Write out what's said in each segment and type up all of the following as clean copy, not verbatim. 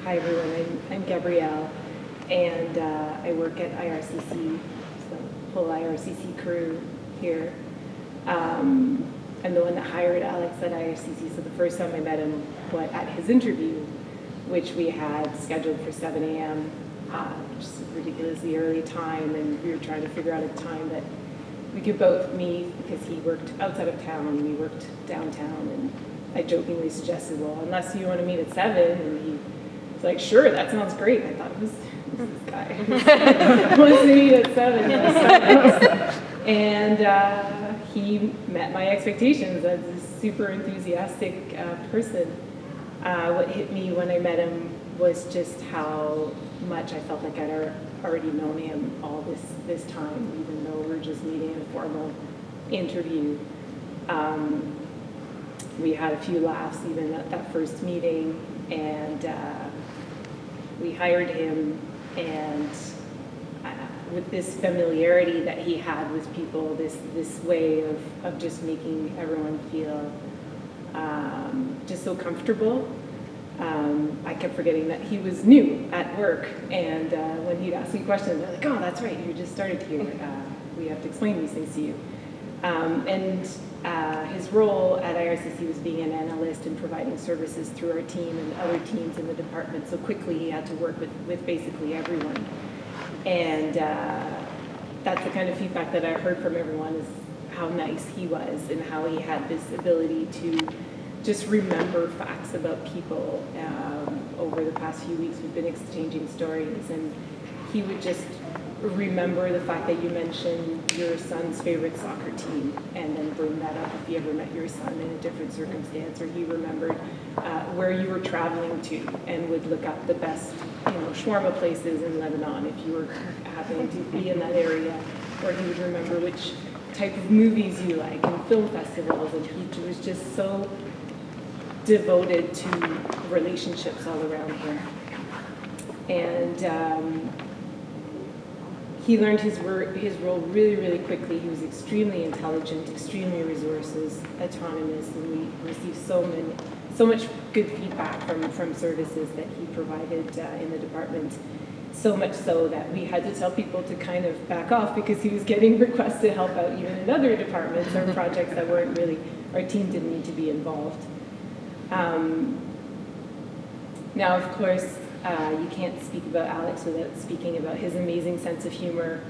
Hi everyone, I'm Gabrielle, and I work at IRCC, so whole IRCC crew here. I'm the one that hired Alex at IRCC, so the first time I met him at his interview, which we had scheduled for 7 a.m., just a ridiculously early time, and we were trying to figure out a time that we could both meet because he worked outside of town and we worked downtown, and I jokingly suggested, well, unless you want to meet at 7, and he was like, sure, that sounds great. I thought it was this guy who wants to meet at 7. And he met my expectations as a super enthusiastic person. What hit me when I met him was just how much I felt like I'd already known him all this time, even though we're just meeting in a formal interview. We had a few laughs even at that first meeting, and we hired him, and with this familiarity that he had with people, this way of just making everyone feel just so comfortable. I kept forgetting that he was new at work, and when he'd ask me questions, they're like, oh, that's right, you just started here. We have to explain these things to you. His role at IRCC was being an analyst and providing services through our team and other teams in the department, so quickly he had to work with basically everyone. And that's the kind of feedback that I heard from everyone, is how nice he was and how he had this ability to just remember facts about people. Over the past few weeks, we've been exchanging stories, and he would just remember the fact that you mentioned your son's favorite soccer team, and then bring that up if you ever met your son in a different circumstance, or he remembered where you were traveling to, and would look up the best, shawarma places in Lebanon if you were happening to be in that area, or he would remember which type of movies you like and film festivals, and he was just so devoted to relationships all around him. And he learned his role really, really quickly. He was extremely intelligent, extremely resources, autonomous, and we received so much good feedback from services that he provided in the department. So much so that we had to tell people to kind of back off because he was getting requests to help out even in other departments or projects that weren't really, our team didn't need to be involved. Now, of course, you can't speak about Alex without speaking about his amazing sense of humor.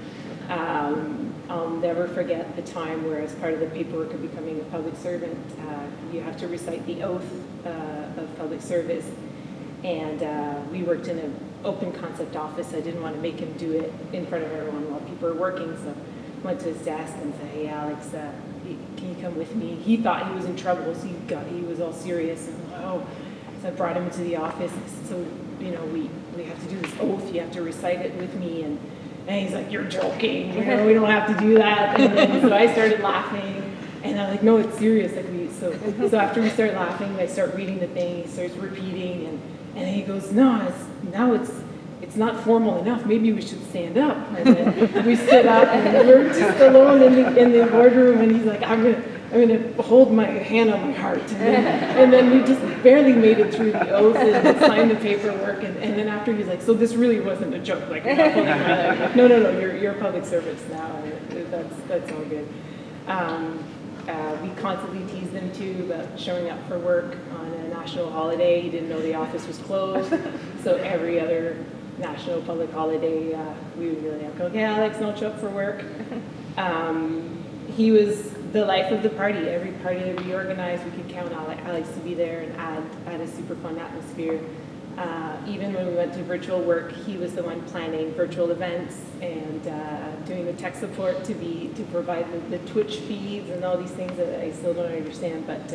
I'll never forget the time where, as part of the paperwork of becoming a public servant, you have to recite the oath of public service. And we worked in an open concept office. I didn't want to make him do it in front of everyone while people were working, so I went to his desk and said, hey, Alex, can you come with me? He thought he was in trouble, so he was all serious. And oh, so I brought him into the office. So we have to do this oath. You have to recite it with me. And he's like, you're joking. We don't have to do that. And then, so I started laughing. And I'm like, no, it's serious. So after we start laughing, I start reading the thing. He starts repeating. And he goes, no, it's not formal enough. Maybe we should stand up. And then we stood up, and we were just alone in the boardroom. And he's like, I'm gonna hold my hand on my heart. And then we just barely made it through the oath and signed the paperwork. And then after, he's like, so this really wasn't a joke. Like, I'm not pulling my leg. Like, no, you're a public servant now. And that's all good. We constantly teased him too about showing up for work on a national holiday. He didn't know the office was closed, so every other national public holiday, we would be like, okay, Alex, don't show up for work. He was the life of the party. Every party that we organized, we could count on Alex to be there and add a super fun atmosphere. Even when we went to virtual work, he was the one planning virtual events and doing the tech support to provide the Twitch feeds and all these things that I still don't understand. But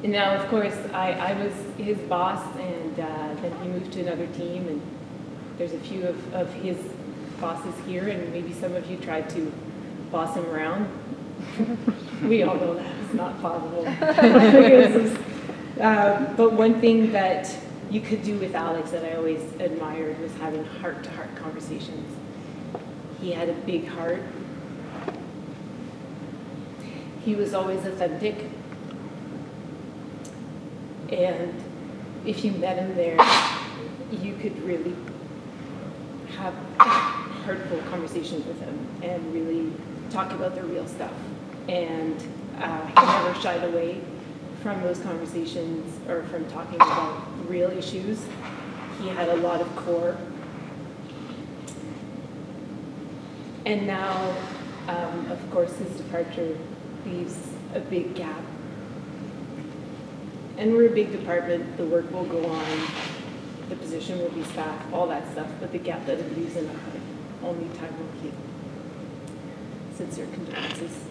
now, of course, I was his boss, and then he moved to another team, and there's a few of his bosses here, and maybe some of you tried to boss him around. We all know that is not possible. But one thing that you could do with Alex that I always admired was having heart-to-heart conversations. He had a big heart. He was always authentic. And if you met him there, you could really have heartful conversations with him and really talk about the real stuff. And he never shied away from those conversations or from talking about real issues. He had a lot of core. And now, of course, his departure leaves a big gap. And we're a big department, the work will go on, the position will be staffed, all that stuff, but the gap that it leaves in our heart, only time will heal. Sincere condolences.